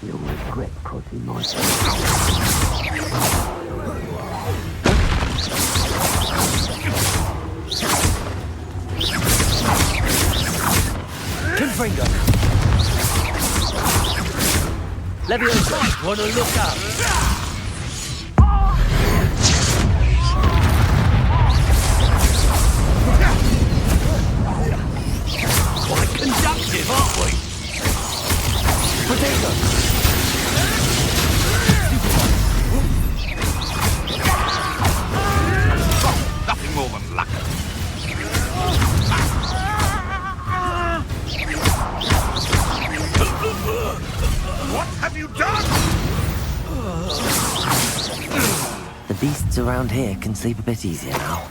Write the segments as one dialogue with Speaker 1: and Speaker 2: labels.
Speaker 1: You'll regret crossing my
Speaker 2: Confringo. Leviosa, wanna look up? Quite conductive, aren't we? Potato.
Speaker 3: Nothing more than luck. What have you done?
Speaker 1: The beasts around here can sleep a bit easier now.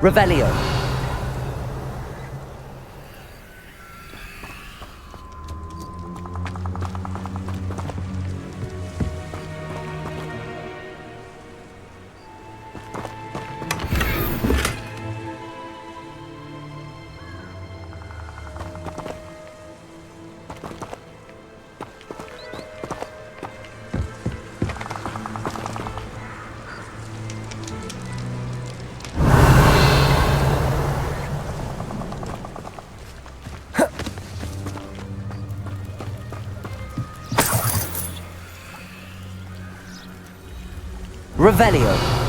Speaker 2: Revelio. Revelio.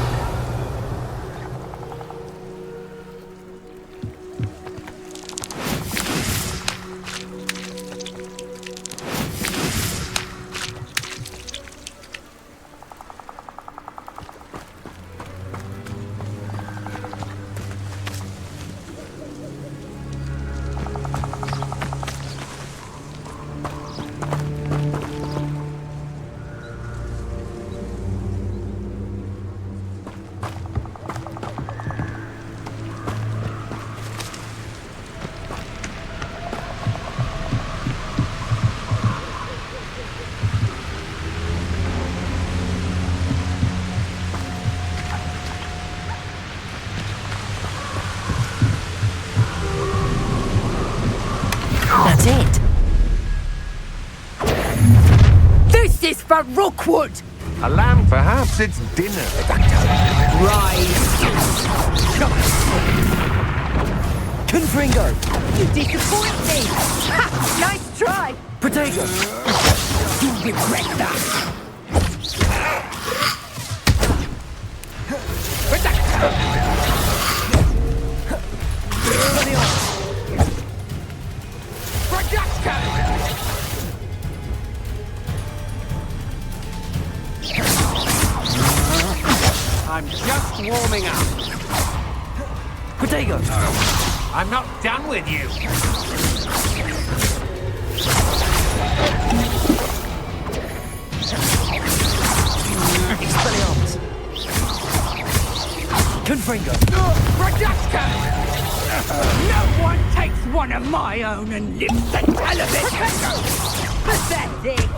Speaker 2: That's it.
Speaker 4: This is for Rookwood!
Speaker 3: A lamb, perhaps it's dinner.
Speaker 4: Rise!
Speaker 2: Confringo.
Speaker 4: You disappoint me! Ha! Nice try!
Speaker 2: Potato.
Speaker 4: You regret that!
Speaker 3: I'm just warming up.
Speaker 2: Potato.
Speaker 3: I'm not done with you.
Speaker 2: Expelliarmus. Confringo.
Speaker 4: No one takes one of my own and lives to tell of it! Pathetic!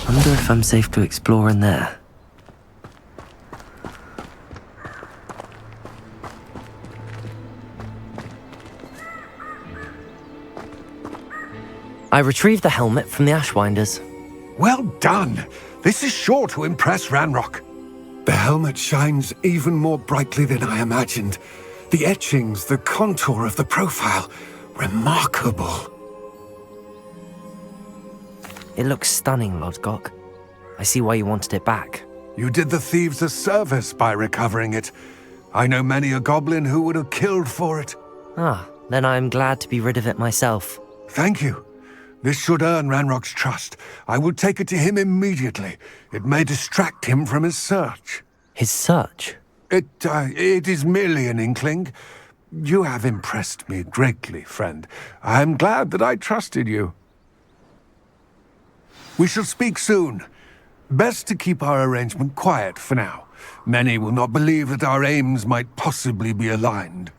Speaker 1: Wonder if I'm safe to explore in there.
Speaker 2: I retrieved the helmet from the Ashwinders.
Speaker 3: Well done. This is sure to impress Ranrock.
Speaker 5: The helmet shines even more brightly than I imagined. The etchings, the contour of the profile, remarkable.
Speaker 2: It looks stunning, Lodgok. I see why you wanted it back.
Speaker 3: You did the thieves a service by recovering it. I know many a goblin who would have killed for it.
Speaker 2: Ah, then I'm glad to be rid of it myself.
Speaker 3: Thank you. This should earn Ranrock's trust. I will take it to him immediately. It may distract him from his search.
Speaker 2: His search?
Speaker 3: It is merely an inkling. You have impressed me greatly, friend. I am glad that I trusted you. We shall speak soon. Best to keep our arrangement quiet for now. Many will not believe that our aims might possibly be aligned.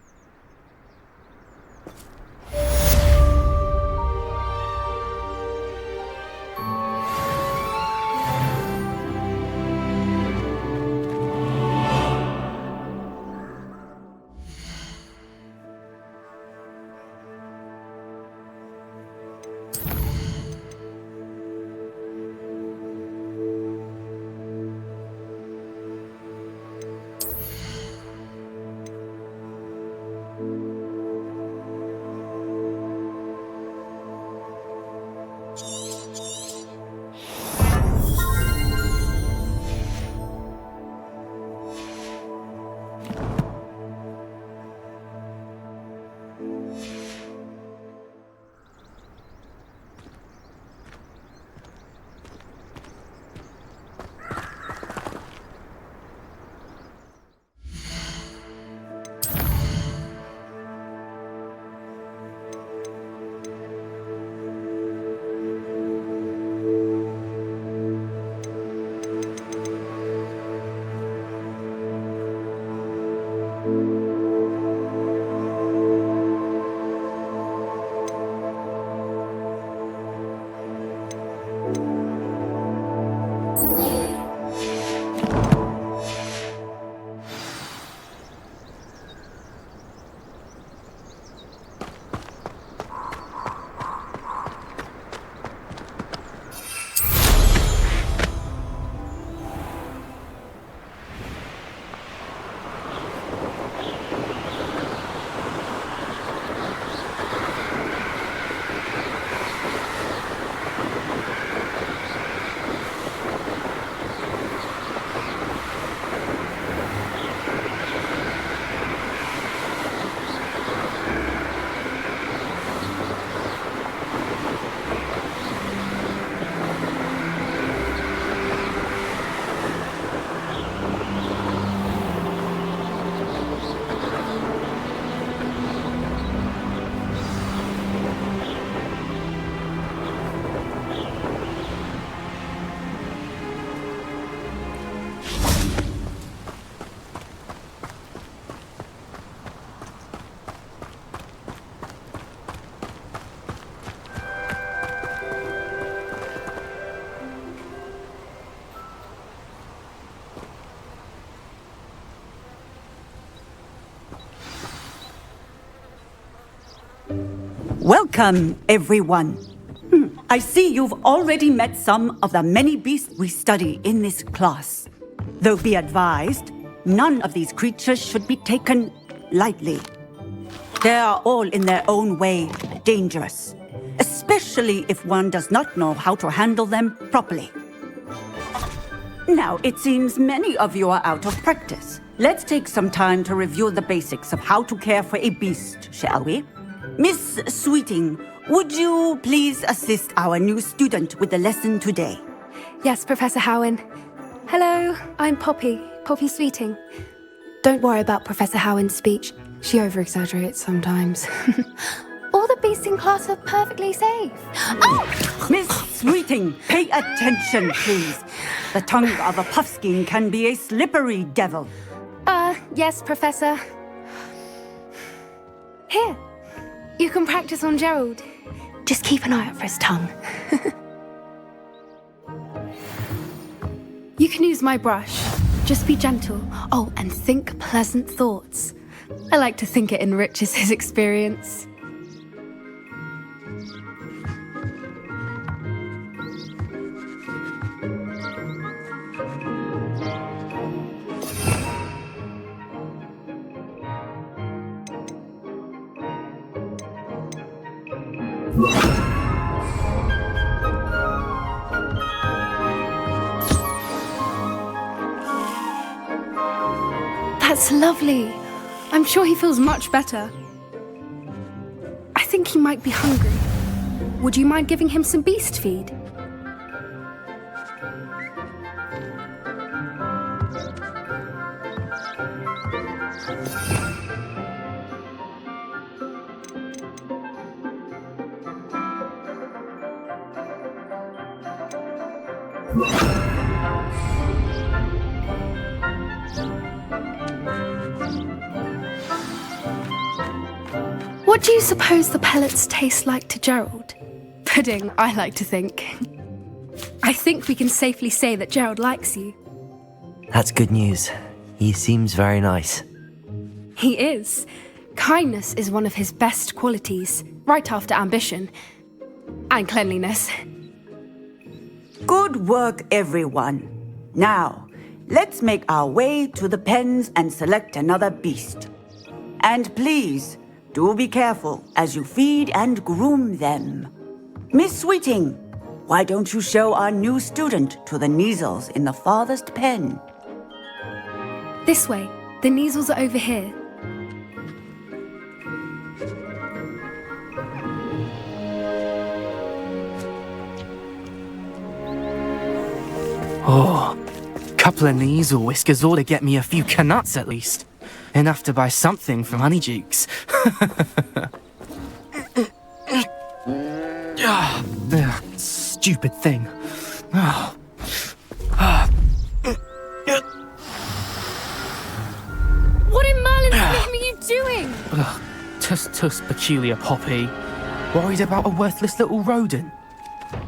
Speaker 6: Welcome, everyone. I see you've already met some of the many beasts we study in this class. Though be advised, none of these creatures should be taken lightly. They are all in their own way dangerous, especially if one does not know how to handle them properly. Now, it seems many of you are out of practice. Let's take some time to review the basics of how to care for a beast, shall we? Miss Sweeting, would you please assist our new student with the lesson today?
Speaker 7: Yes, Professor Howen. Hello, I'm Poppy Sweeting. Don't worry about Professor Howen's speech. She over-exaggerates sometimes. All the beasts in class are perfectly safe. Oh!
Speaker 6: Miss Sweeting, pay attention, please. The tongue of a puffskein can be a slippery devil.
Speaker 7: Yes, Professor. Here, you can practice on Gerald. Just keep an eye out for his tongue. You can use my brush. Just be gentle. Oh, and think pleasant thoughts. I like to think it enriches his experience. That's lovely. I'm sure he feels much better. I think he might be hungry. Would you mind giving him some beast feed? What do you suppose the pellets taste like to Gerald? Pudding, I like to think. I think we can safely say that Gerald likes you.
Speaker 2: That's good news. He seems very nice.
Speaker 7: He is. Kindness is one of his best qualities, right after ambition. And cleanliness.
Speaker 6: Good work, everyone. Now, let's make our way to the pens and select another beast. And please, do be careful as you feed and groom them. Miss Sweeting, why don't you show our new student to the Neasels in the farthest pen?
Speaker 7: This way. The Neasels are over here.
Speaker 2: Oh, couple of Neasel whiskers ought to get me a few canuts at least. Enough to buy something from Honeydukes. Stupid thing.
Speaker 7: What in Merlin's name are you doing?
Speaker 2: Tuss, peculiar Poppy. Worried about a worthless little rodent.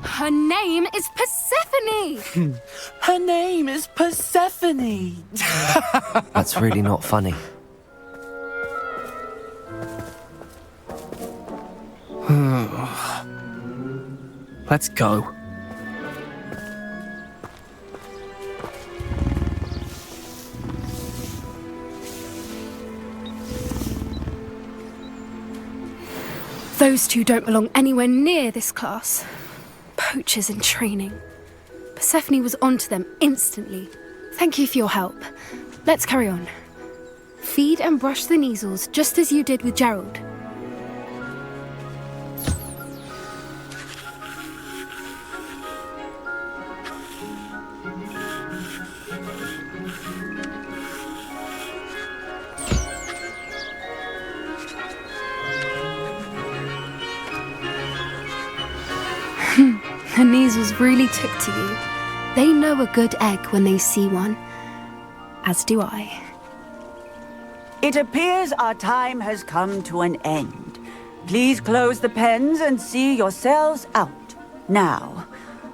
Speaker 7: Her name is Persephone!
Speaker 2: Her name is Persephone.
Speaker 1: That's really not funny.
Speaker 2: Let's go.
Speaker 7: Those two don't belong anywhere near this class. Poachers in training. Persephone was onto them instantly. Thank you for your help. Let's carry on. Feed and brush the Neasels just as you did with Gerald. The Neasels really took to you. They know a good egg when they see one. As do I.
Speaker 6: It appears our time has come to an end. Please close the pens and see yourselves out. Now,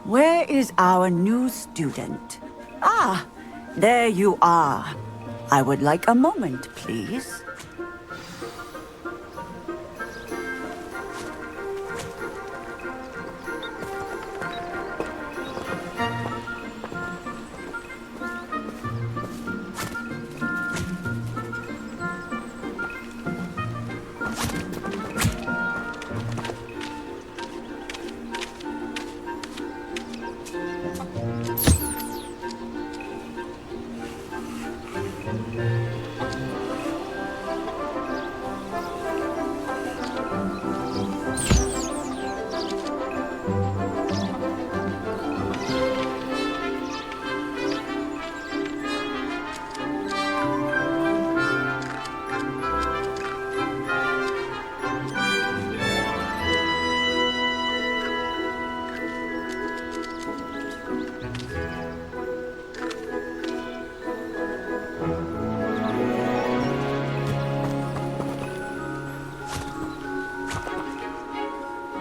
Speaker 6: where is our new student? Ah, there you are. I would like a moment, please.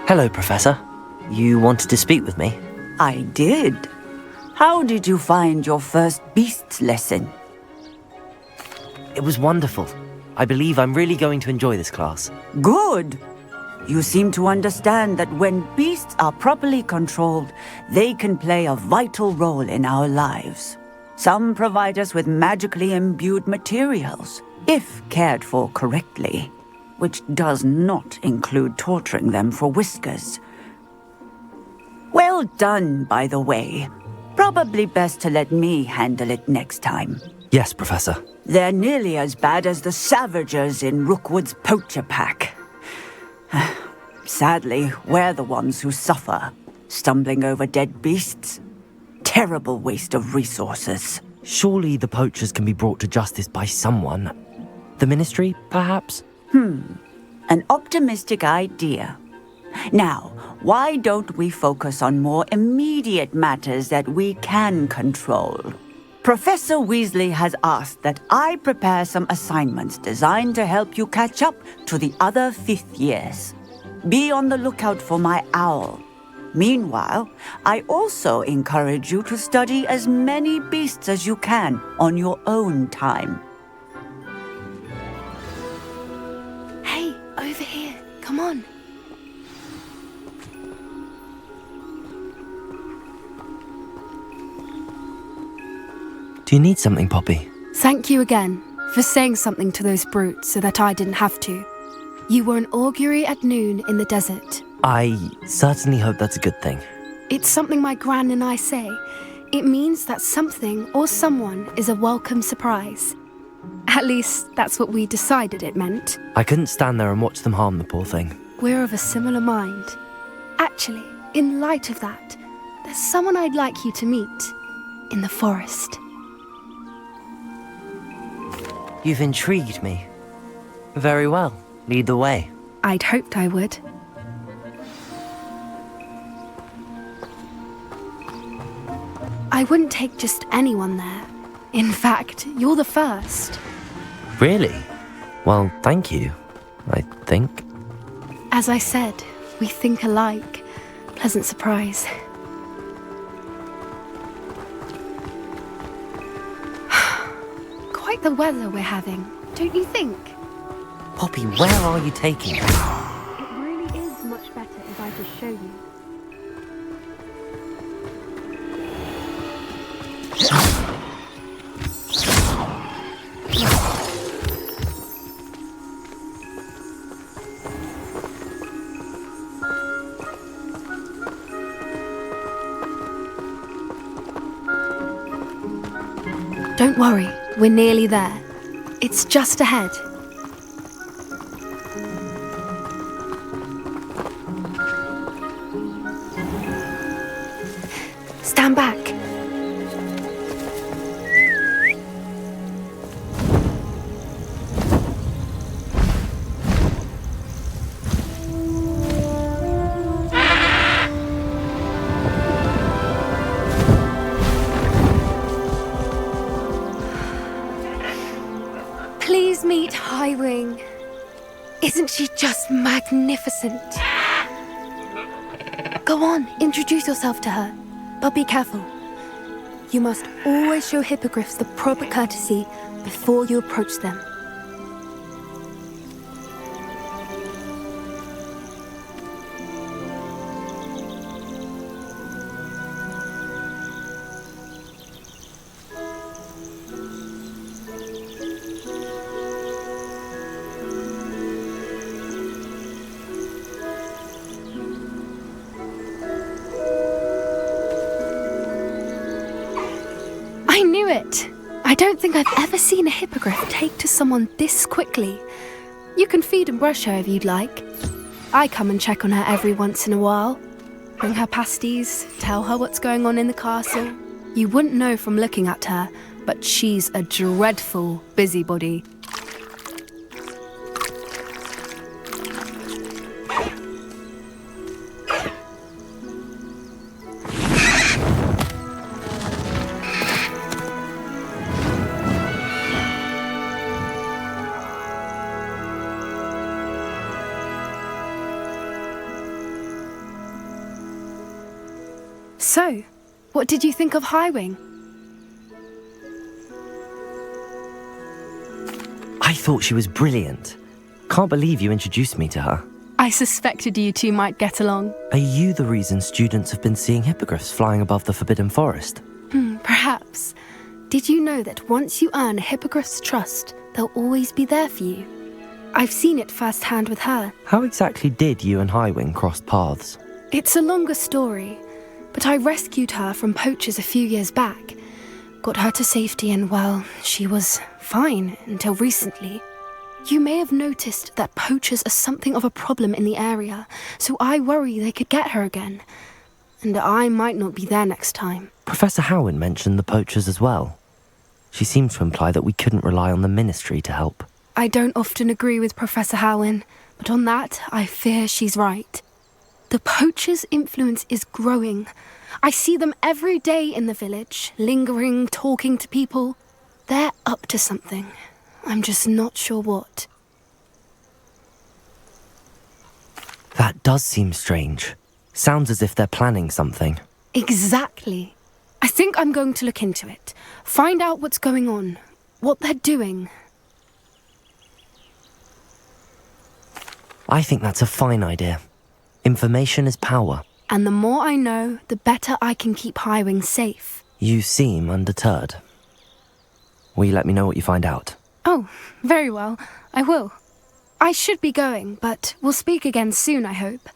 Speaker 2: Hello, Professor. You wanted to speak with me?
Speaker 6: I did. How did you find your first beasts lesson?
Speaker 1: It was wonderful. I believe I'm really going to enjoy this class.
Speaker 6: Good. You seem to understand that when beasts are properly controlled, they can play a vital role in our lives. Some provide us with magically imbued materials, if cared for correctly, which does not include torturing them for whiskers. Well done, by the way. Probably best to let me handle it next time.
Speaker 1: Yes, Professor.
Speaker 6: They're nearly as bad as the Savagers in Rookwood's poacher pack. Sadly, we're the ones who suffer, stumbling over dead beasts. Terrible waste of resources.
Speaker 1: Surely the poachers can be brought to justice by someone. The Ministry, perhaps?
Speaker 6: An optimistic idea. Now, why don't we focus on more immediate matters that we can control? Professor Weasley has asked that I prepare some assignments designed to help you catch up to the other 5th years. Be on the lookout for my owl. Meanwhile, I also encourage you to study as many beasts as you can on your own time.
Speaker 7: Hey, over here. Come on.
Speaker 1: Do you need something, Poppy?
Speaker 7: Thank you again for saying something to those brutes so that I didn't have to. You were an augury at noon in the desert.
Speaker 1: I certainly hope that's a good thing.
Speaker 7: It's something my gran and I say. It means that something or someone is a welcome surprise. At least, that's what we decided it meant.
Speaker 1: I couldn't stand there and watch them harm the poor thing.
Speaker 7: We're of a similar mind. Actually, in light of that, there's someone I'd like you to meet in the forest.
Speaker 1: You've intrigued me. Very well. Lead the way.
Speaker 7: I'd hoped I would. I wouldn't take just anyone there. In fact, you're the first.
Speaker 1: Really? Well, thank you, I think.
Speaker 7: As I said, we think alike. Pleasant surprise. Quite the weather we're having, don't you think?
Speaker 1: Poppy, where are you taking me?
Speaker 7: It really is much better if I just show you. Don't worry, we're nearly there. It's just ahead. Stand back. Please meet Highwing. Isn't she just magnificent? Go on, introduce yourself to her. But be careful. You must always show hippogriffs the proper courtesy before you approach them. I knew it! I don't think I've ever seen a hippogriff take to someone this quickly. You can feed and brush her if you'd like. I come and check on her every once in a while. Bring her pasties, tell her what's going on in the castle. You wouldn't know from looking at her, but she's a dreadful busybody. So, What did you think of Highwing?
Speaker 1: I thought she was brilliant. Can't believe you introduced me to her.
Speaker 7: I suspected you two might get along.
Speaker 1: Are you the reason students have been seeing hippogriffs flying above the Forbidden Forest?
Speaker 7: Perhaps. Did you know that once you earn a hippogriff's trust, they'll always be there for you? I've seen it firsthand with her.
Speaker 1: How exactly did you and Highwing cross paths?
Speaker 7: It's a longer story, but I rescued her from poachers a few years back. Got her to safety and, well, she was fine until recently. You may have noticed that poachers are something of a problem in the area, so I worry they could get her again. And I might not be there next time.
Speaker 1: Professor Howin mentioned the poachers as well. She seemed to imply that we couldn't rely on the Ministry to help.
Speaker 7: I don't often agree with Professor Howin, but on that, I fear she's right. The poachers' influence is growing. I see them every day in the village, lingering, talking to people. They're up to something. I'm just not sure what.
Speaker 1: That does seem strange. Sounds as if they're planning something.
Speaker 7: Exactly. I think I'm going to look into it. Find out what's going on, what they're doing.
Speaker 1: I think that's a fine idea. Information is power.
Speaker 7: And the more I know, the better I can keep Highwing safe.
Speaker 1: You seem undeterred. Will you let me know what you find out?
Speaker 7: Oh, very well. I will. I should be going, but we'll speak again soon, I hope.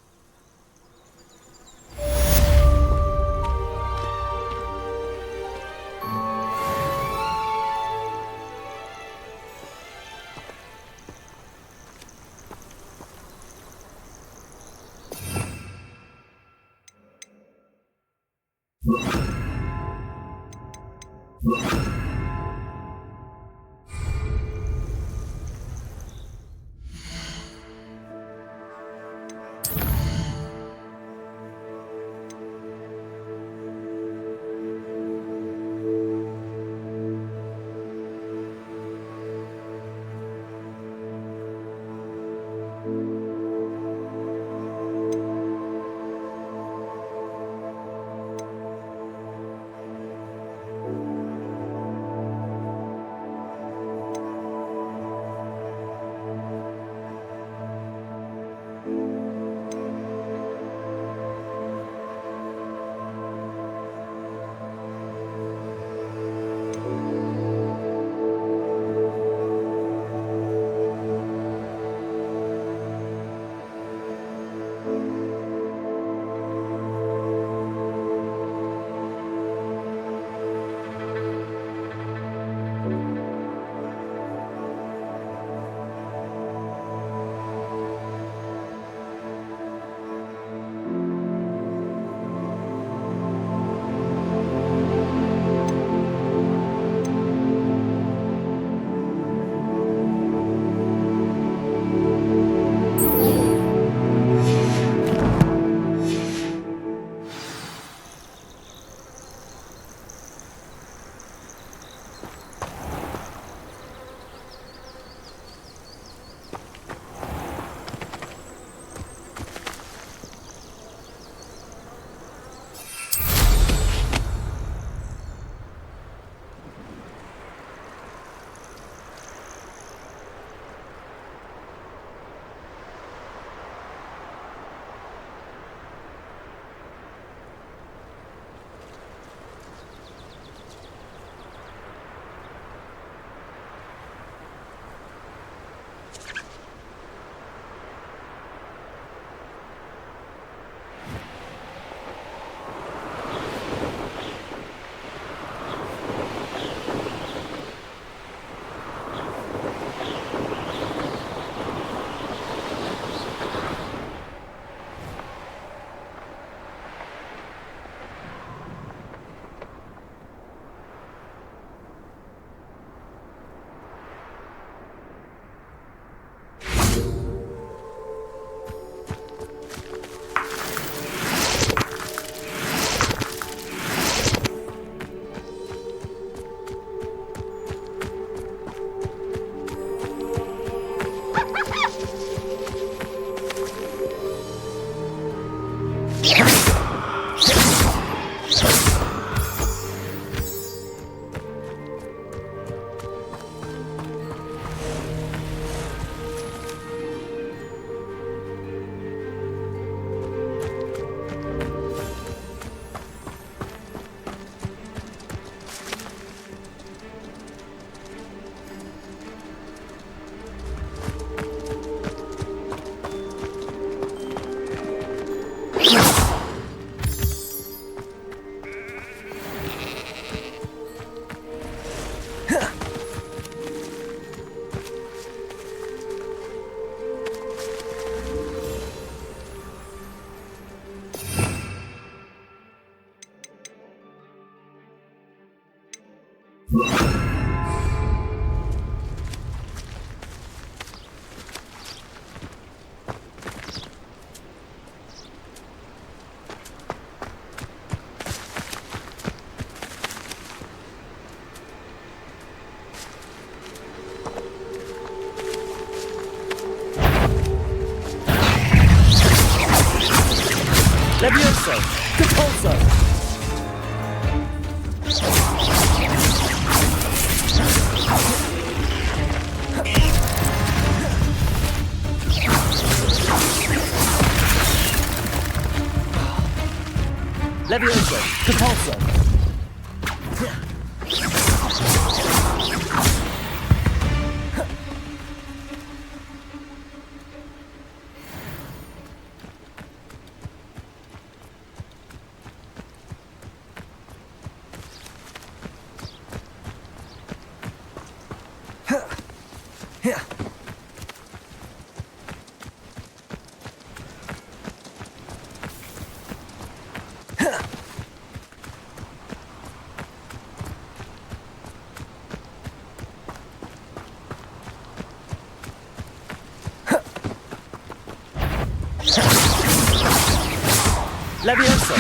Speaker 1: Levioso!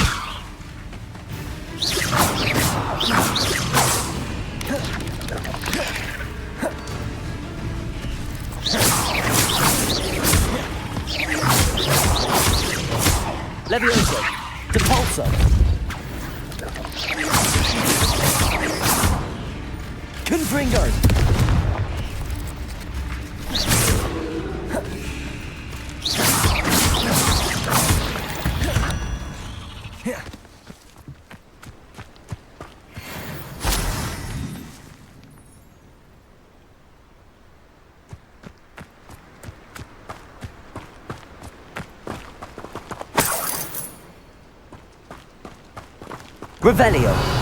Speaker 1: Levioso! Depulso! Confringo! Revelio!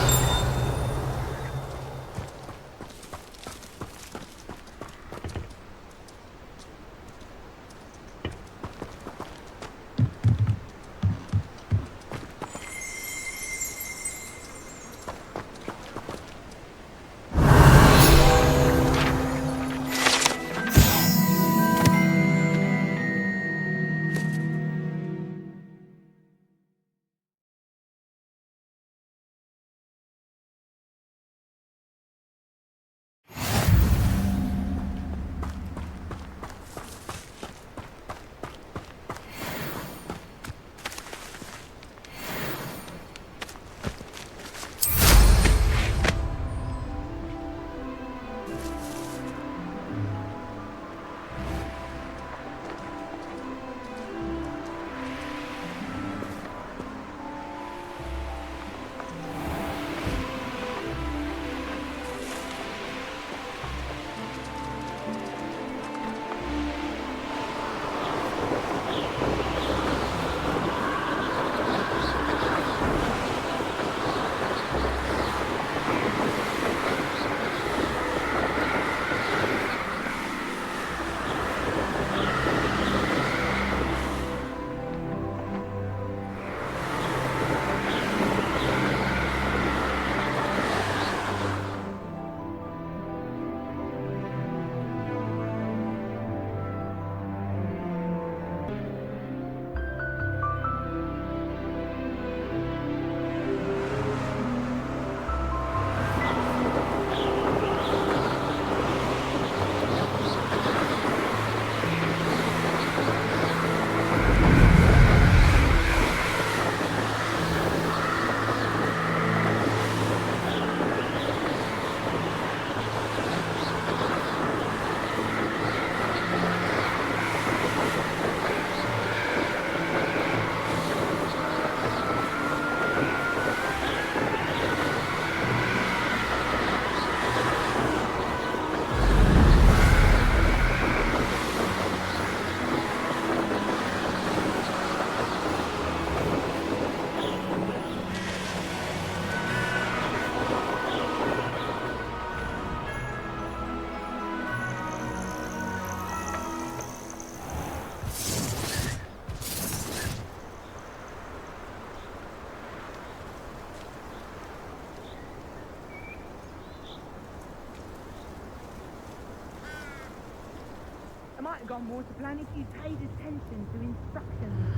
Speaker 4: might have gone more to plan if you paid attention to instructions.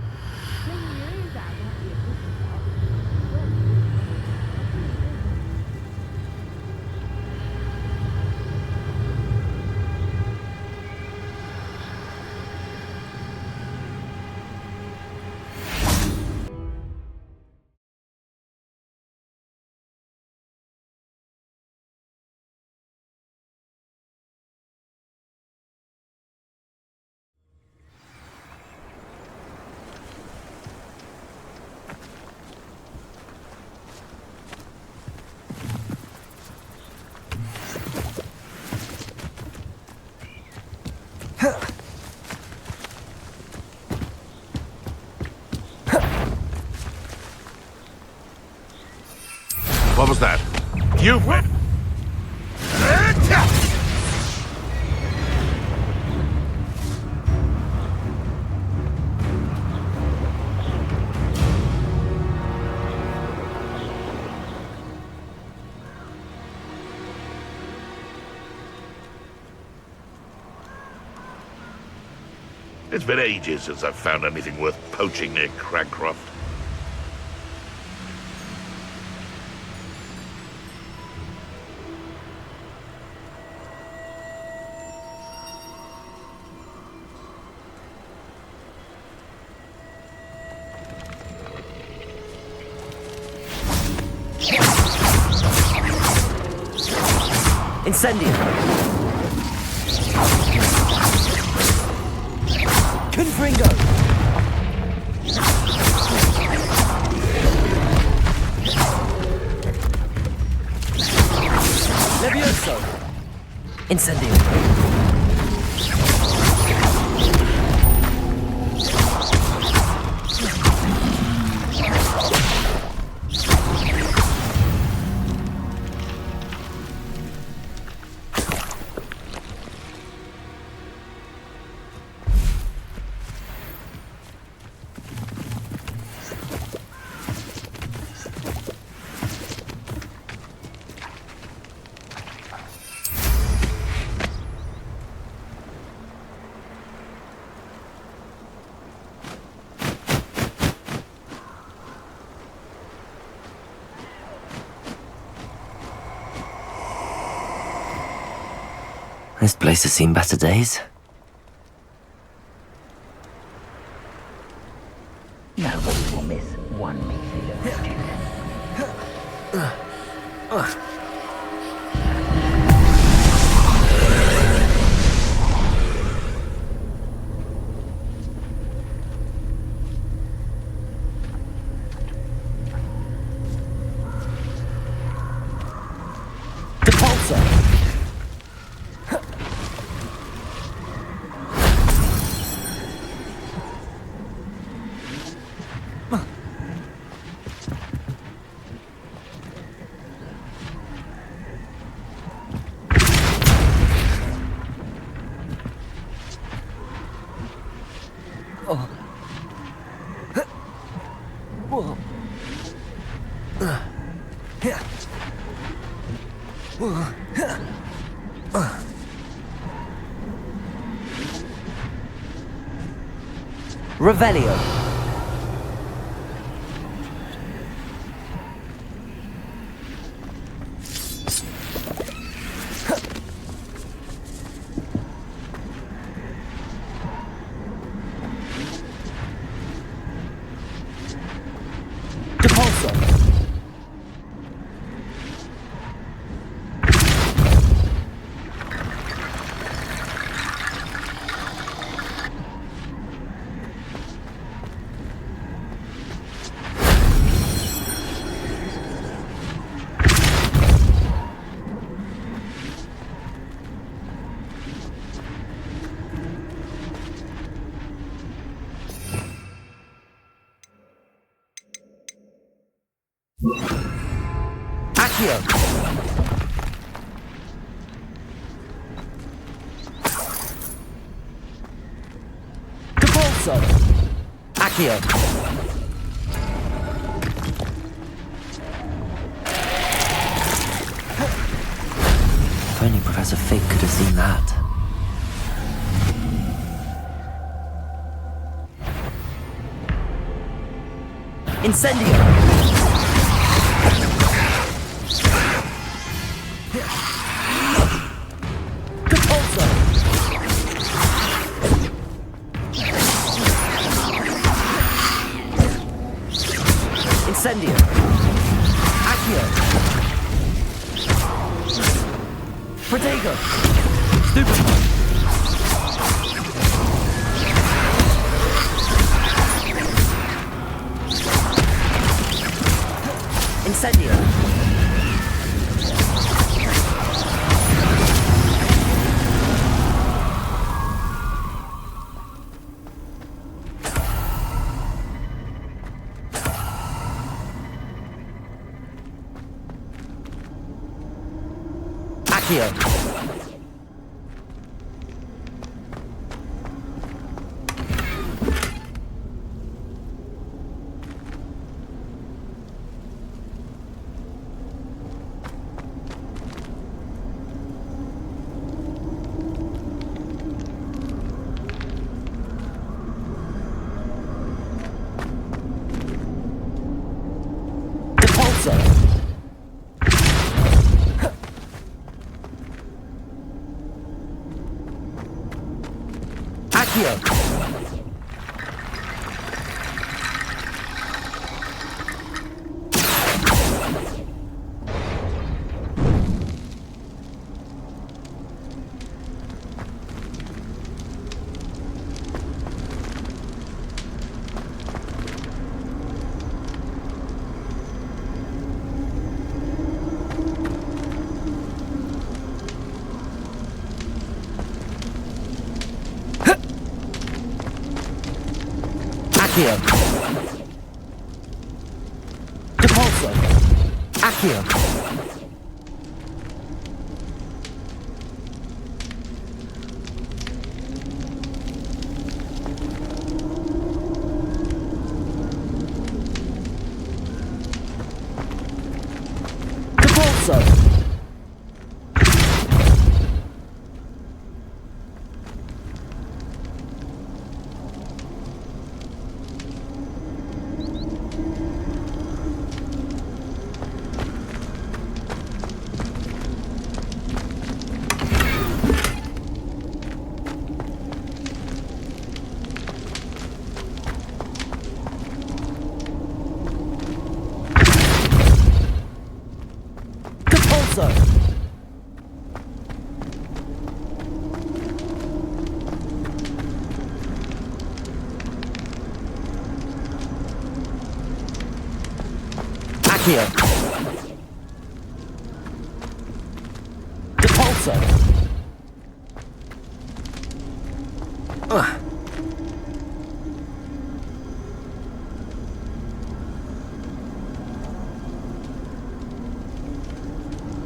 Speaker 4: Clean your ears out might be a good start.
Speaker 8: What was that? You win. It's been ages since I've found anything worth poaching near Cragcroft.
Speaker 1: Incendium! Confringo! Levioso! Incendium! This place has seen better days.
Speaker 9: Nobody will miss one measly little student.
Speaker 1: Depulsor! Revelio. Depulsor. Accio! Depulso! Accio! If only Professor Fig could have seen that. Incendio! Incendio! Accio! Protego! Stupefy! Incendio! Accio. Accio. Depulso. Accio. Depulso. Accio. Depulso. Accio.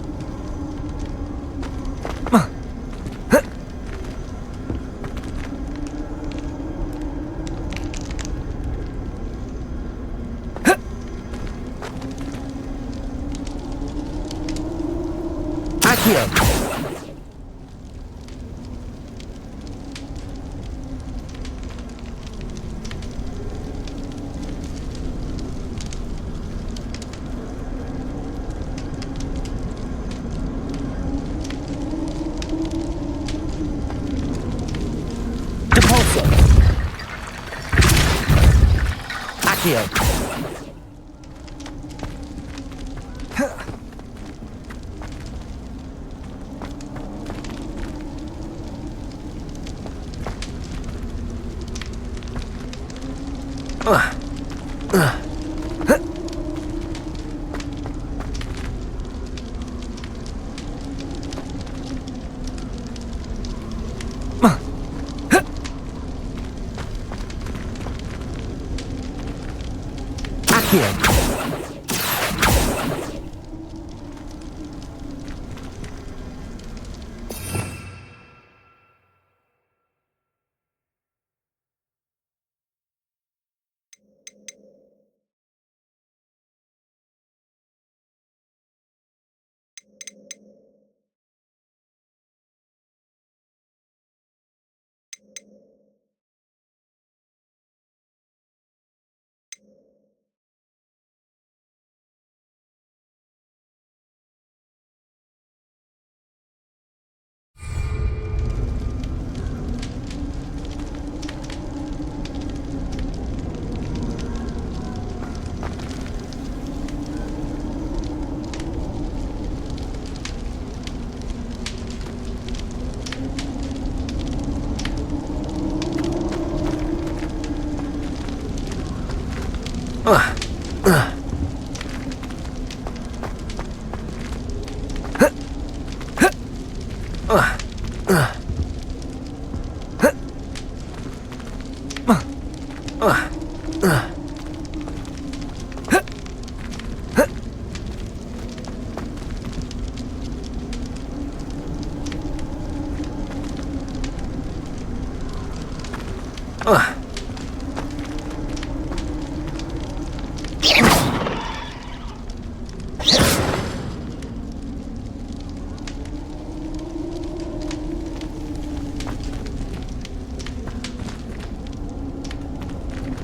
Speaker 1: Depulso. Accio.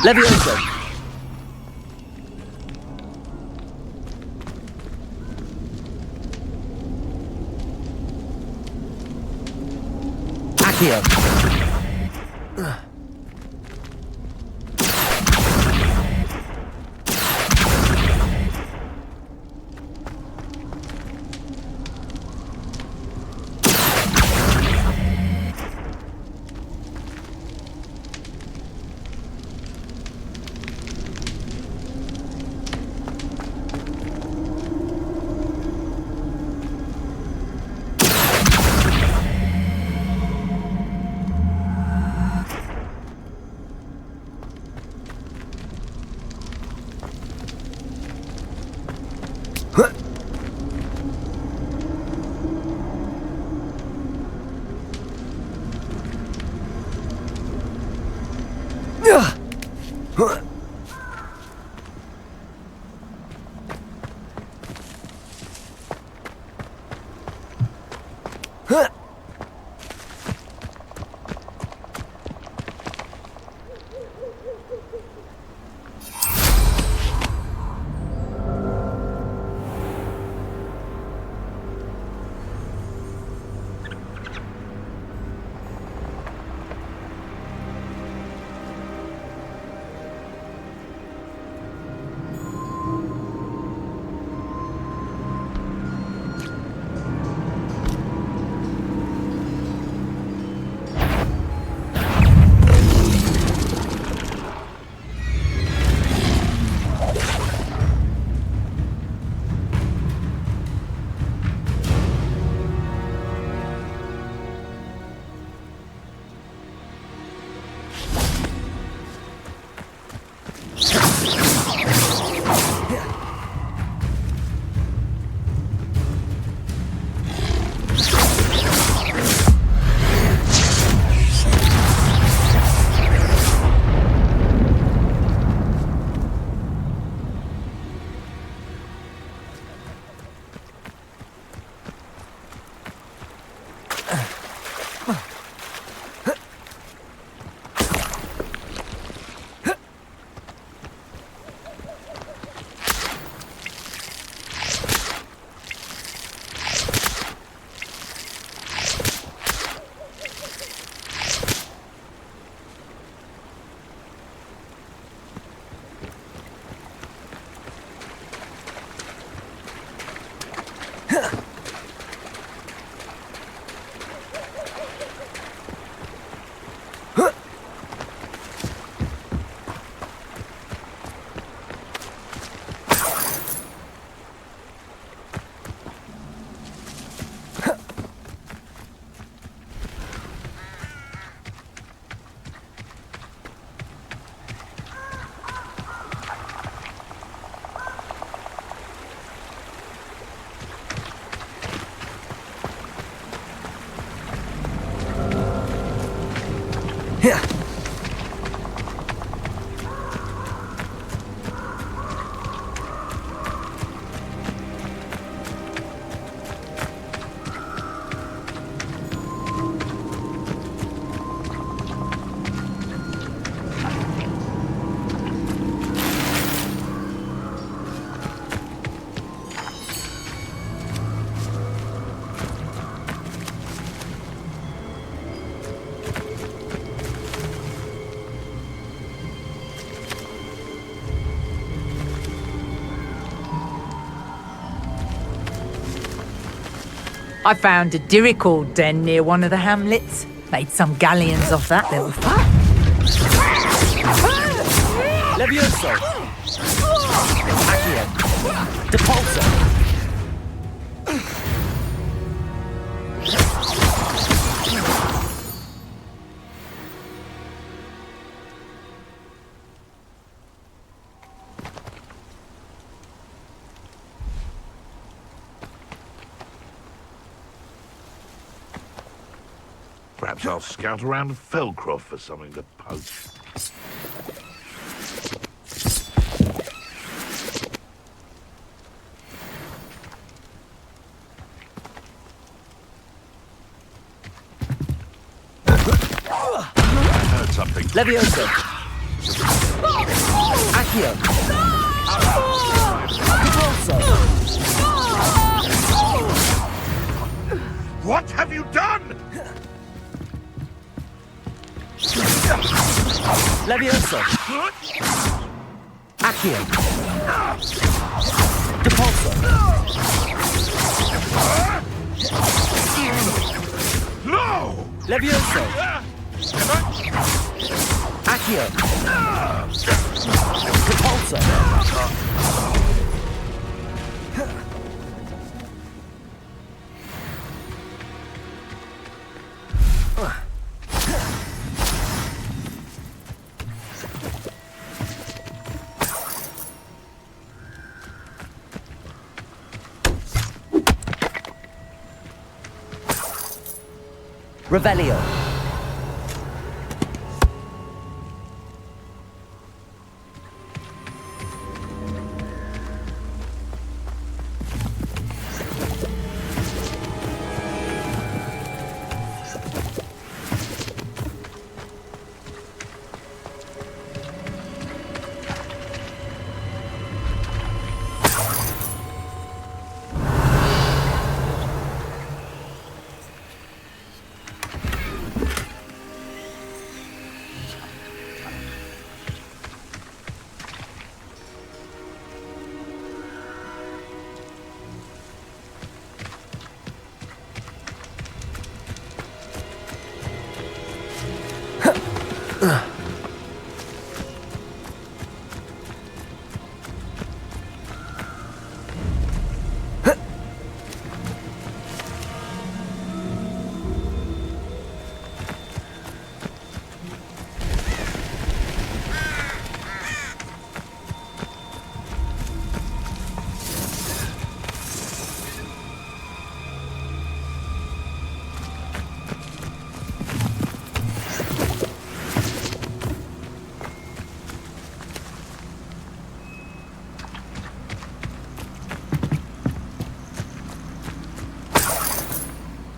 Speaker 1: Levioso. Accio.
Speaker 10: I found a dirical den near one of the hamlets. Made some galleons off that little fuck.
Speaker 1: Levioso. Accio. Depulso.
Speaker 8: Perhaps I'll scout around Felcroft for something to poach. I heard something.
Speaker 1: Levioso. Accio.
Speaker 8: What have you done?
Speaker 1: Levioso. Accio. Depulso.
Speaker 8: No!
Speaker 1: Levioso. Accio. Depulso. Revelio.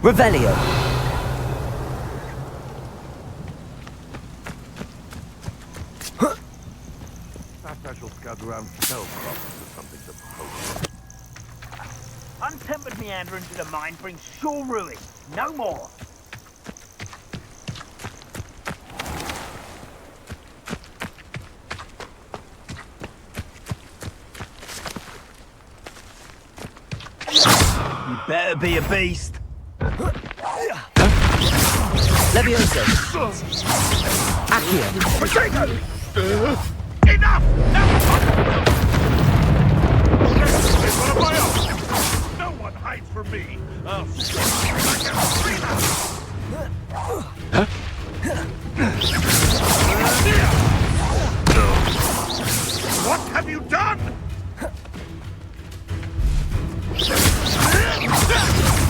Speaker 1: Revelio.
Speaker 8: Perhaps I shall scout around spellcraft for something to poach.
Speaker 9: Untempered meander into the mine brings sure ruin. No more. You better be a beast.
Speaker 1: Levioso. Accio.
Speaker 8: Enough! It's one of my own. No one hides from me. I'll What have you done?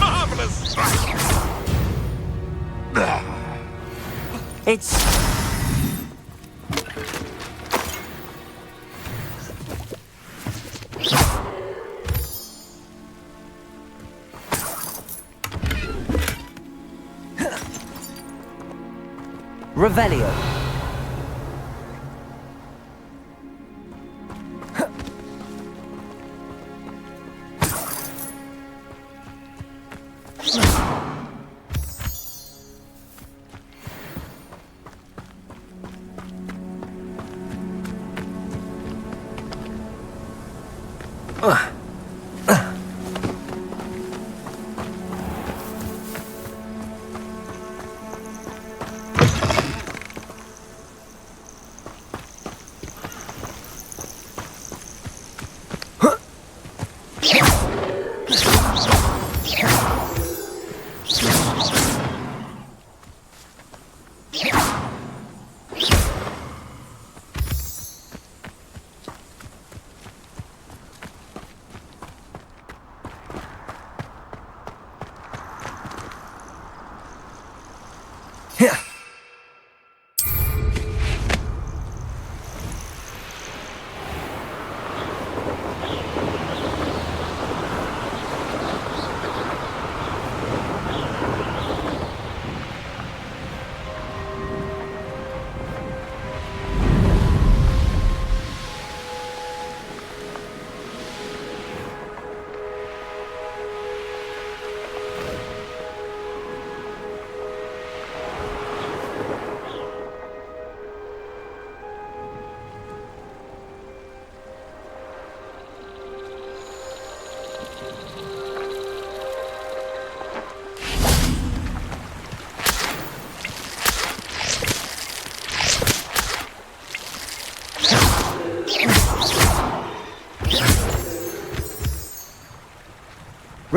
Speaker 8: Marvelous!
Speaker 1: It's... Revelio.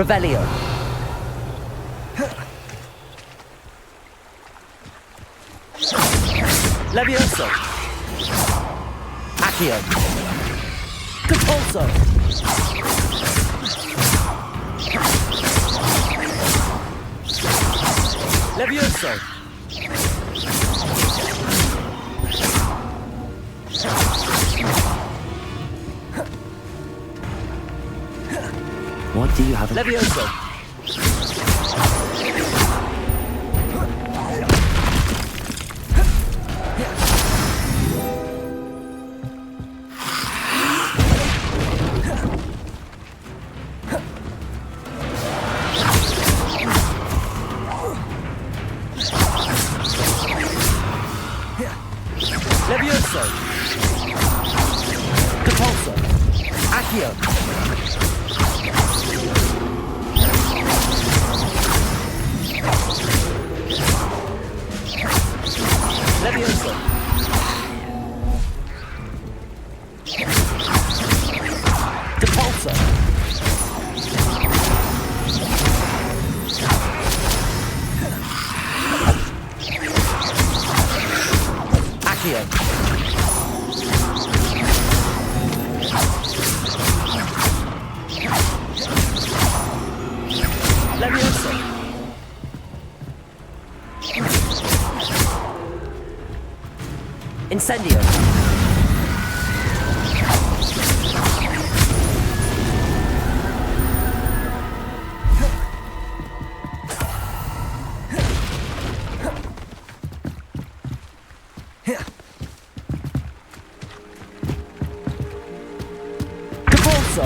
Speaker 1: Revelio. Levioso. Accio. Compulso. Levioso. What do you have? Levioso. Levioso. Compulso. Accio. Levioso. Compulso. Accio. Levioso. Incendio. Compulso.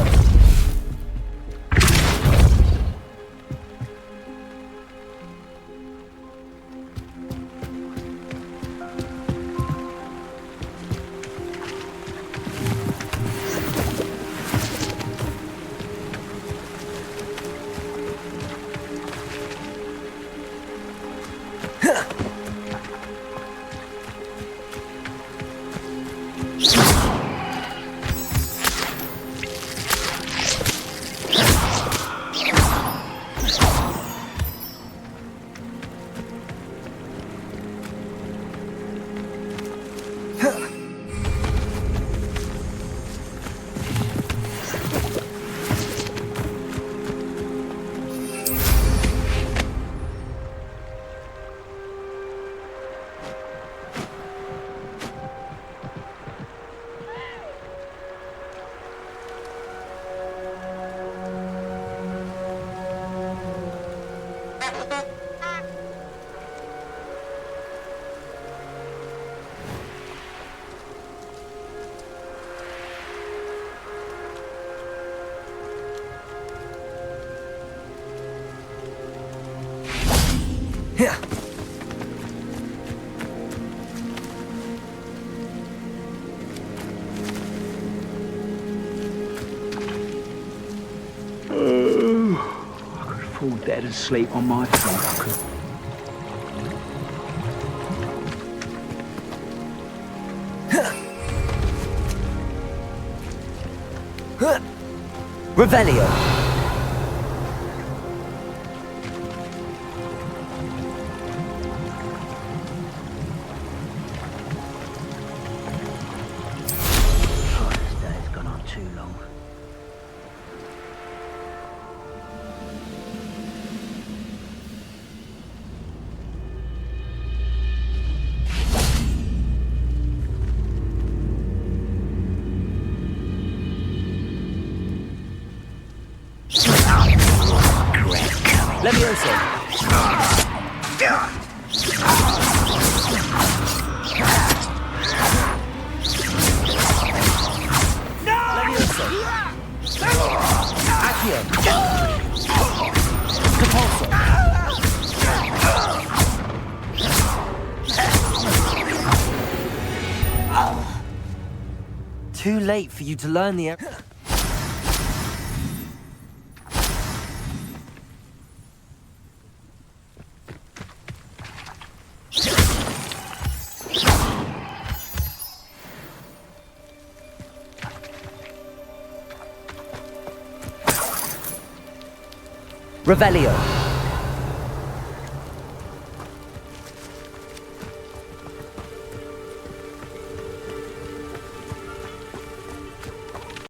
Speaker 2: Yeah.
Speaker 11: I could fall dead asleep on my feet. I could.
Speaker 1: Revelio. Levioso. Levioso. Accio. Compulso. Too late for you to learn the... Revelio.